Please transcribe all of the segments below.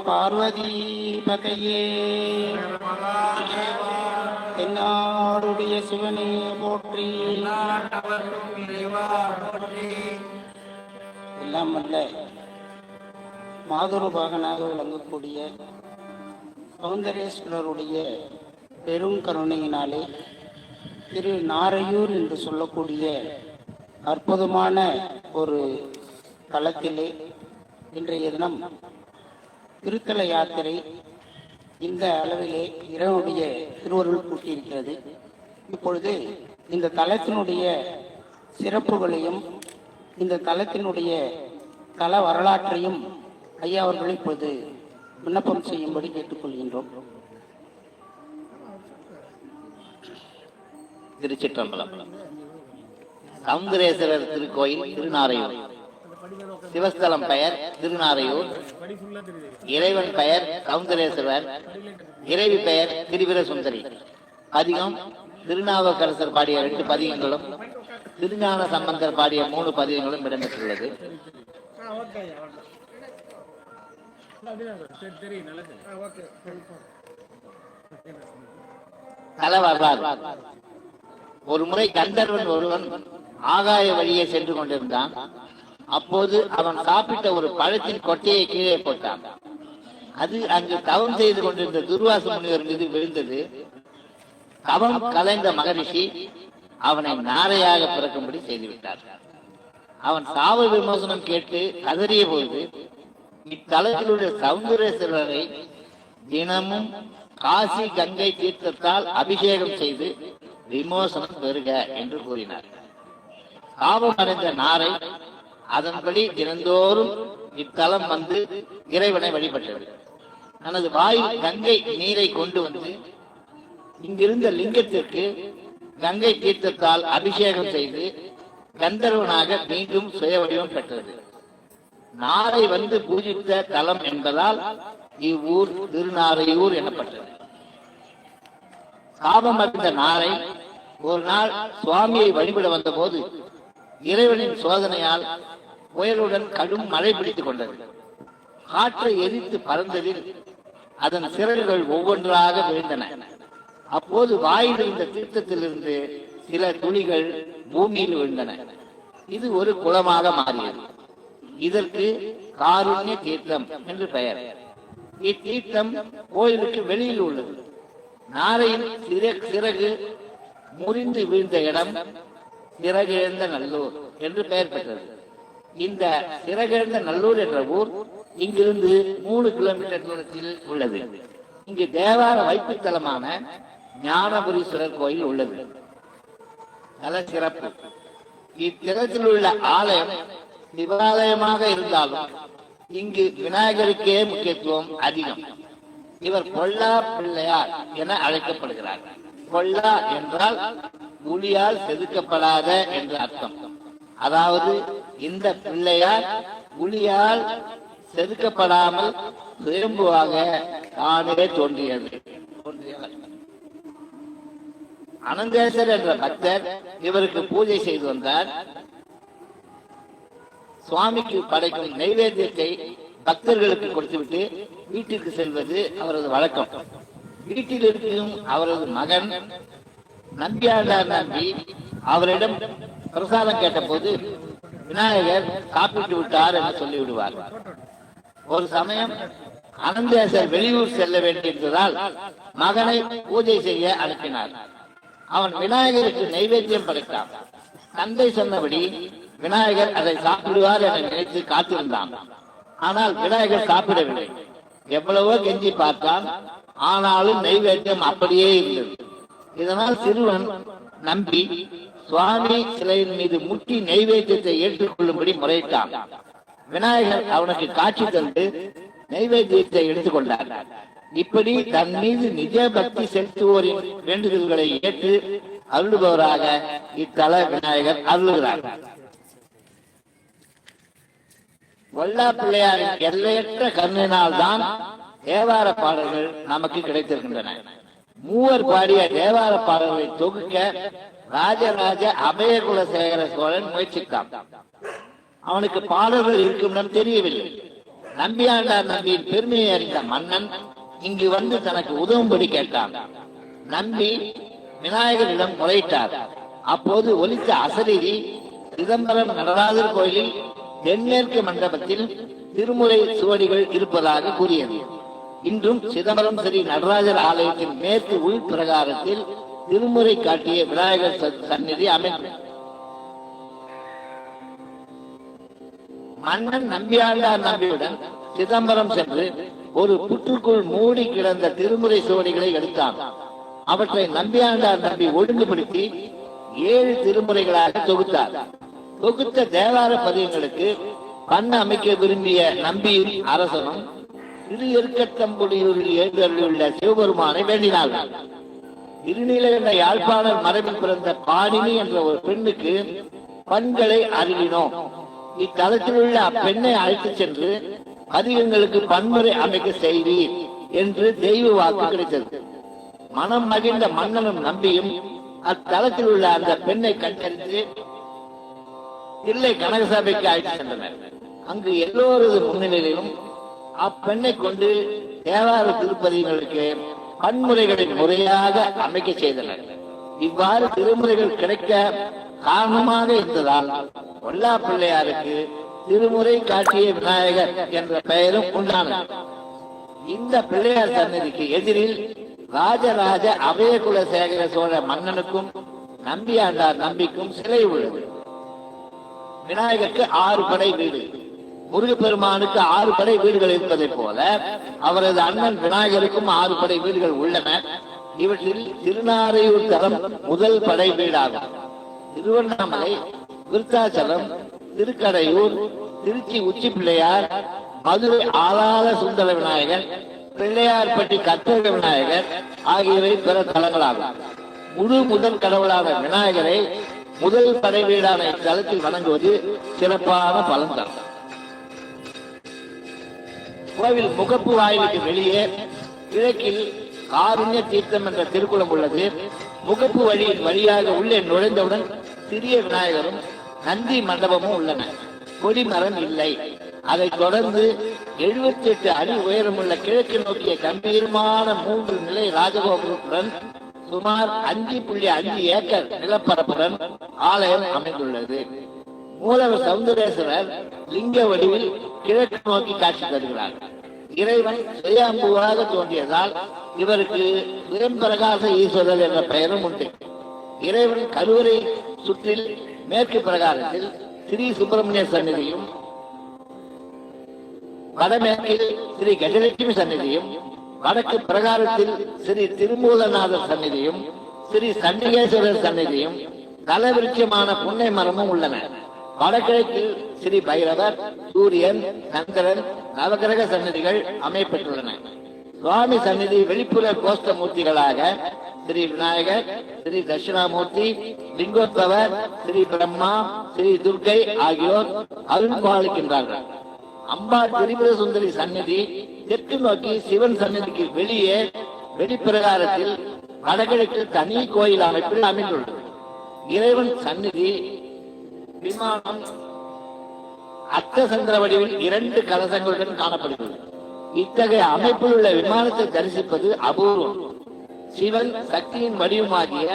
பார்வதி பதையே தென்னாடுடைய சிவனே போற்றி. எல்லாம் அல்ல மாதுருபாகனாக விளங்கக்கூடிய சௌந்தரேஸ்வரருடைய பெரும் கருணையினாலே திரு நாரையூர் என்று சொல்லக்கூடிய அற்புதமான ஒரு தலத்திலே இன்றைய தினம் திருத்தல யாத்திரை இந்த அளவிலே இறைவனுடைய திருவருள் கூட்டியிருக்கிறது. இப்பொழுது இந்த தலத்தினுடைய சிறப்புகளையும் இந்த தலத்தினுடைய தல வரலாற்றையும் ஐயா அவர்கள் இப்பொழுது விண்ணப்பம் செய்யும்படி கேட்டுக்கொள்கின்றோம். திருச்சிற்றம்பலம். சௌந்தரேஸ்வரர் திருக்கோயில் திருநாரையூர். சிவஸ்தலம் பெயர் திருநாரையூர். இறைவன் பெயர் சௌந்தரேஸ்வரர். இறைவி பெயர் திரிபுர சுந்தரி. பதிகம் திருநாவுக்கரசர் பாடிய 2 பதிகங்களும் திருஞான சம்பந்தர் பாடிய 3 பதிகங்களும் இடம்பெற்றுள்ளது. தல வரலாறு. ஒரு முறை கந்தர்வன் ஒருவன் ஆகாய வழியே சென்று கொண்டிருந்தான். அப்போது அவன் சாப்பிட்ட ஒரு பழத்தின் கொட்டையை கீழே போட்டான். அது அங்கு தவம் செய்து கொண்டிருந்த துர்வாச முனிவர் மீது விழுந்தது. தவம் கலைந்த மகரிஷி அவனை நாரையாக பிறக்கும்படி செய்துவிட்டார். அவன் சாவ விமோசனம் கேட்டு கதறிய போது இத்தலத்திலுள்ள சௌந்தரேஸ்வரரை தினமும் காசி கங்கை தீர்த்தத்தால் அபிஷேகம் செய்து விமோசனம் பெறுக என்று கூறினார். சாபம் அடைந்த நாரை அதன்படி தினந்தோறும் இத்தலம் வந்து இறைவனை வழிபட்டது. தனது வாயில் கங்கை நீரை கொண்டு வந்து இங்கிருந்த லிங்கத்திற்கு கங்கை தீர்த்தத்தால் அபிஷேகம் செய்து கந்தர்வனாக மீண்டும் சுய வடிவம் பெற்றது. நாரை வந்து பூஜித்த தலம் என்பதால் இவ்வூர் திருநாரையூர் எனப்பட்டது. சாபம் அறிந்த நாரை ஒரு நாள் சுவாமியை வழிபட வந்த போது இறைவனின் சோதனையால் புயலுடன் கடும் மழை பிடித்துக் கொண்டது. காற்றை எரித்து பறந்ததில் அதன் சிறகுகள் ஒவ்வொன்றாக விழுந்தன. அப்போது வாயில் இருந்த தீர்த்தத்திலிருந்து சில துளிகள் பூமியில் விழுந்தன. இது ஒரு குளமாக மாறியது. இதற்கு காருண்ய தீர்த்தம் என்று பெயர். இத்தீர்த்தம் கோயிலுக்கு வெளியில் உள்ளது. நாரையின் சிறகு முறிந்து வீழ்ந்த இடம் சிறகிழந்த நல்லூர் என்று பெயர் பெற்றது. இந்த சிறகிழந்த நல்லூர் என்ற ஊர் இங்கிருந்து 3 கிலோமீட்டர் தூரத்தில் உள்ளது. இங்கு தேவார வைப்புத்தலமான ஞானபுரீஸ்வரர் கோயில் உள்ளது. நல்ல சிறப்பு. இத்தலத்தில் உள்ள ஆலயம் சிவாலயமாக இருந்தாலும் இங்கு விநாயகருக்கே முக்கியத்துவம் அதிகம். இவர் கொல்லா பிள்ளையார் என அழைக்கப்படுகிறார். கொல்லா என்றால் புலியால் செதுக்கப்படாத என்று அர்த்தம். அதாவது இந்த பிள்ளையார் புலியால் செதுக்கப்படாமல் சுயம்புவாக தானே தோன்றியது. அனந்தேசர் என்ற பக்தர் இவருக்கு பூஜை செய்து வந்தார். சுவாமிக்கு படைக்கும் நைவேத்தியத்தை பக்தர்களுக்கு கொடுத்துவிட்டு வீட்டிற்கு செல்வது அவரது வழக்கம். வீட்டில் இருக்கும் அவரது மகன் நம்பியாண்டார் நம்பி அவரிடம் பிரசாதம் கேட்ட போது விநாயகர் சாப்பிட்டு விட்டார் என்று சொல்லிவிடுவார். ஒரு சமயம் அனந்தேசர் வெளியூர் செல்ல வேண்டியிருந்ததால் மகனை பூஜை செய்ய அனுப்பினார். அவன் விநாயகருக்கு நைவேத்தியம் படைத்தான். தந்தை சொன்னபடி விநாயகர் அதை சாப்பிடுவார் என நினைத்து காத்திருந்தான். ஆனால் விநாயகர் சாப்பிடவில்லை. எவ்வளவோ கெஞ்சி பார்த்தான். ஆனாலும் நைவேத்தியம் அப்படியே இருந்தது. இதனால் சிறுவன் நம்பி சுவாமி சிலையின் மீது முட்டி நைவேத்தியத்தை ஏற்றுக்கொள்ளும்படி முறையிட்டான். விநாயகர் அவனுக்கு காட்சி தந்து நைவேத்தியத்தை எடுத்துக்கொண்டார். இப்படி தன் மீது நிஜ பக்தி செலுத்துவோரின் வேண்டுதல்களை ஏற்று அருளுபவராக இத்தல விநாயகர் அருளுகிறார். கொல்லா பிள்ளையாரின் எல்லையற்ற கருணையினால் தான் தேவார பாடல்கள் நமக்கு கிடைத்திருக்கின்றன. மூவர் பாடிய தேவார பாடல்களை தொகுக்க ராஜராஜ அபயகுலசேகர சோழன் முயற்சித்தான். அவனுக்கு பாடல்கள் இருக்கும் தெரியவில்லை. நம்பியாண்டார் நம்பியின் பெருமையை அறிந்த மன்னன் இங்கு வந்து தனக்கு உதவும்படி கேட்டான். நம்பி விநாயகரிடம் முறையிட்டார். அப்போது ஒலித்த அசரீரி சிதம்பரம் நடராஜர் கோயிலில் தென்மேற்கு மண்டபத்தில் திருமுறை சுவடிகள் இருப்பதாக கூறியது. இன்றும் சிதம்பரம் ஸ்ரீ நடராஜர் ஆலயத்தின் மேற்கு உள் பிரகாரத்தில் திருமுறை காட்டிய விநாயகர் சந்நிதி அமைந்தது. மன்னன் நம்பியாண்டார் நம்பியுடன் சிதம்பரம் சென்று ஒரு புற்றுக்குள் மூடி கிடந்த திருமுறை சுவடிகளை எடுத்தான். அவற்றை நம்பியாண்டார் நம்பி ஒழுங்குபடுத்தி 7 திருமுறைகளாக தொகுத்தார். தொகுத்த தேவார பதியங்களுக்கு பண்ண அமைக்க விரும்பிய நம்பியும் அரசனும் திரு எருக்கத்தம்புலியூரில் எழுந்தருளியுள்ள சிவபெருமானை வேண்டினார்கள். திருநீலகண்ட யாழ்ப்பாணர் மரபில் பிறந்த பாடினி என்ற ஒரு பெண்ணுக்கு பண்களை அருளினோம். இத்தலத்தில் உள்ள அப்பெண்ணை அழைத்து சென்று பதிகங்களுக்கு பன்முறை அமைக்க செய்வீர் என்று தெய்வ வாக்கு கிடைத்தது. மனம் மகிழ்ந்த மன்னனும் நம்பியும் அத்தலத்தில் உள்ள அந்த பெண்ணை கண்டறிந்து தில்லை கனகசபைக்கு அழைத்து சென்றனர். அங்கு எல்லோரது முன்னிலையிலும் அப்பெண்ணை கொண்டு தேவார திருப்பதிகளுக்கு பன்முறைகளின் முறையாக அமைக்க செய்தனர். இவ்வாறு திருமுறைகள் கிடைக்க காரணமாக இருந்ததால் ஒல்லா பிள்ளையாருக்கு திருமுறை காட்டிய விநாயகர் என்ற பெயரும் உண்டானது. இந்த பிள்ளையார் சன்னதிக்கு எதிரில் ராஜராஜ அபயகுலசேகர சோழ மன்னனுக்கும் நம்பியாண்டார் நம்பிக்கும் சிலை உள்ளது. விநாயகருக்கு 6 படை வீடு, முருகப்பெருமானுக்கு 6 படை வீடுகள் இருப்பதை போல அவரது அண்ணன் விநாயகருக்கும் 6 படை வீடுகள் உள்ளன. இவற்றில் திருநாரையூர் தலம் முதல் படை வீடாகும். திருவண்ணாமலை, விருத்தாச்சலம், திருக்கடையூர், திருச்சி உச்சி பிள்ளையார், மதுரை ஆளாத சுந்தர விநாயகர், பிள்ளையார்பட்டி கற்பக விநாயகர் ஆகியவை பிற தலங்களாகும். முழு முதல் கடவுளான விநாயகரை முதல் படை வீடான இத்தலத்தில் வணங்குவது சிறப்பான பலன் தரும். கோவில் முகப்பு வாயிலுக்கு வெளியே கிழக்கில் காருண்ய தீர்த்தம் என்ற திருக்குளம் உள்ளது. முகப்பு வழியாக உள்ளே நுழைந்தவுடன் சிறிய விநாயகரும் நந்தி மண்டபமும் உள்ளன. கொடிமரம் இல்லை. அதைத் தொடர்ந்து 78 அடி உயரமுள்ள கிழக்கு நோக்கிய கம்பீரமான 3 நிலை ராஜகோபுரத்துடன் சுமார் 5.5 ஏக்கர் நிலப்பரப்புடன் ஆலயம் அமைந்துள்ளது. மூலவர் சௌந்தரேஸ்வரர் லிங்க வடிவில் கிழக்கு நோக்கி காட்சி தருகிறார். இறைவன் சுயம்புவாக தோன்றியதால் இவருக்கு சுயம்பிரகாச ஈஸ்வரர் என்ற பெயரும் உண்டு. இறைவன் கருவறை சுற்றில் மேற்கு பிரகாரத்தில் ஸ்ரீ சுப்பிரமணிய சன்னதியும், வடமேற்கில் ஸ்ரீ கஜலட்சுமி சன்னதியும், வடக்கு பிரகாரத்தில் ஸ்ரீ திருமூலநாதர் சன்னதியும், ஸ்ரீ சண்டிகேஸ்வரர் சன்னதியும், தலவிருட்சமான புன்னை மரமும் உள்ளன. வடகிழக்கில் ஸ்ரீ பைரவர், சூரியன், சந்திரன், நவகிரக சன்னதிகள் அமைப்பட்டுள்ளன. சுவாமி சன்னதி வெளிப்புற கோஷ்ட மூர்த்திகளாக ஸ்ரீ விநாயகர், ஸ்ரீ தட்சிணாமூர்த்தி, லிங்கோத்பவர், ஸ்ரீ பிரம்மா, ஸ்ரீ துர்கை ஆகியோர் அருள்பாலிக்கின்றார்கள். அம்பா திரிபுர சுந்தரி சன்னதி தெற்கு நோக்கி சிவன் சன்னதிக்கு வெளியே வெளிப்பிரகாரத்தில் வடகிழக்கில் தனி கோயில் அமைப்பில் அமைந்துள்ளது. இறைவன் சன்னதி விமானம் அர்த்தசந்திர வடிவில் 2 கலசங்களுடன் காணப்படுகிறது. இத்தகைய அமைப்பில் உள்ள விமானத்தை தரிசிப்பது அபூர்வம். சிவன் சக்தியின் வடிவமாகிய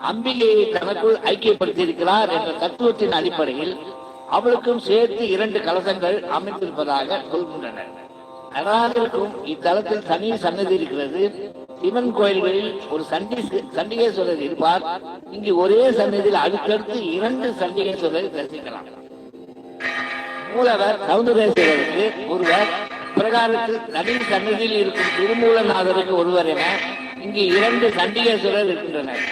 அம்பிகையை தனக்குள் ஐக்கியப்படுத்தியிருக்கிறார் என்ற தத்துவத்தின் அடிப்படையில் அவளுக்கும் சேர்த்து 2 கலசங்கள் அமைந்திருப்பதாக சொல்கின்றனர். நடராஜருக்கும் இத்தலத்தில் தனி சன்னதி இருக்கிறது. சிவன் கோயில்களில் ஒரு சண்டிகேஸ்வரர் இருப்பார். இங்கு ஒரே சன்னதியில் அடுத்தடுத்து 2 சண்டிகேஸ்வரரை தரிசிக்கலாம். மூலவர் சௌந்தரேஸ்வரருக்கு ஒருவர், பிரகாரத்தில் தனி சன்னதியில் இருக்கும் திருமூலநாதருக்கு ஒருவர் என இங்கு 2 சண்டிகேஸ்வரர் இருக்கின்றனர்.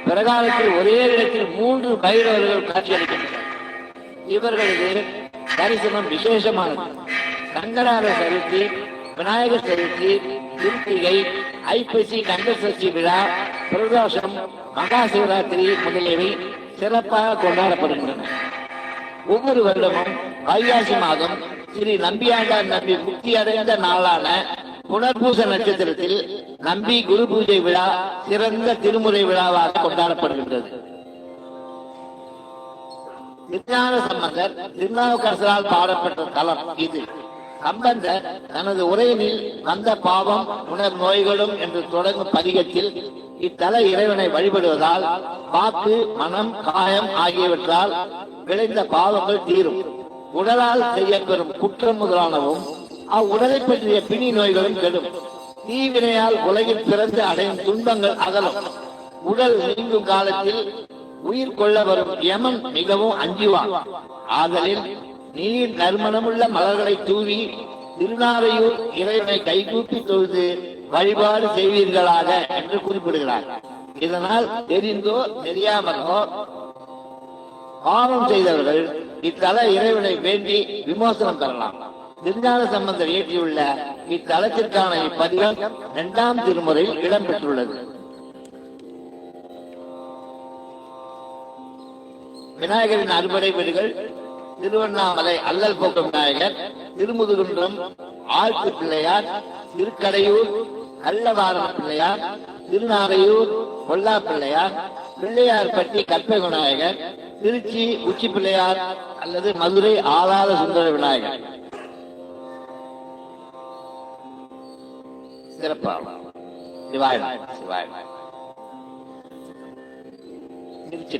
பிரகாரத்தில் ஒரே இடத்தில் 3 பைரவர்கள் காட்சியளிக்கின்றனர். இவர்களது தரிசனம் விசேஷமானது. சங்கரார சதுர்த்தி, விநாயகர் சதுர்த்தி, கிருத்திகை, ஐப்பசி கந்த சஷ்டி விழா, பிரதோஷம், மகா சிவராத்திரி முதலியவை சிறப்பாக கொண்டாடப்படுகின்றன. ஒவ்வொரு வருடமும் வைகாசி மாதம் ஸ்ரீ நம்பியாண்டார் நம்பி முக்தி அடைந்த நாளான புனர்பூச நட்சத்திரத்தில் நம்பி குரு பூஜை விழா சிறந்த திருமுறை விழாவாக கொண்டாடப்படுகின்றது. திருஞான சம்பந்தர் திருநாவுக்கரசரால் பாடப்பட்ட தலம் இது. சம்பந்தர் தனது உரையினில் வந்த பாவம் உணர் நோய்களும் என்று தொடங்கும் பதிகத்தில் இத்தல இறைவனை வழிபடுவதால் வாக்கு, மனம், காயம் ஆகியவற்றால் விளைந்த பாவங்கள் தீரும். உடலால் செய்யப்பெறும் குற்றம் முதலானவும் அவ்வுடலை பற்றிய பிணி நோய்களும் கெடும். தீவினையால் உலகில் பிறந்து அடையும் துன்பங்கள் அகலும். உடல் நீங்கும் காலத்தில் உயிர் கொள்ள வரும் யமன் மிகவும் அஞ்சுவான். ஆதலில் நீர் நறுமணமுள்ள மலர்களை தூவி திருநாரையூர் இறைவனை கைகூப்பி தொழுது வழிபாடு செய்வீர்களாக என்று குறிப்பிடுகிறார். இதனால் தெரிந்தோ தெரியாமலோ பாவம் செய்தவர்கள் இத்தல இறைவனை வேண்டி விமோசனம் பெறலாம். திருஞான சம்பந்தர் இயற்றியுள்ள இத்தலத்திற்கான இப்பதிகம் 2ஆம் திருமுறையில் இடம்பெற்றுள்ளது. விநாயகரின் அறுபடை வீடுகள்: திருவண்ணாமலை அல்லல் போக்கும் விநாயகர், திருமுதுகுன்றம் ஆழ்த்து பிள்ளையார், திருக்கடையூர் கள்ளவாரம் பிள்ளையார், திருநாரையூர் பொல்லா பிள்ளையார், பிள்ளையார்பட்டி கற்பை விநாயகர், திருச்சி உச்சி பிள்ளையார் அல்லது மதுரை ஆளாத சுந்தர விநாயகர். சிறப்பாக சிவாய சிவாய திருச்சி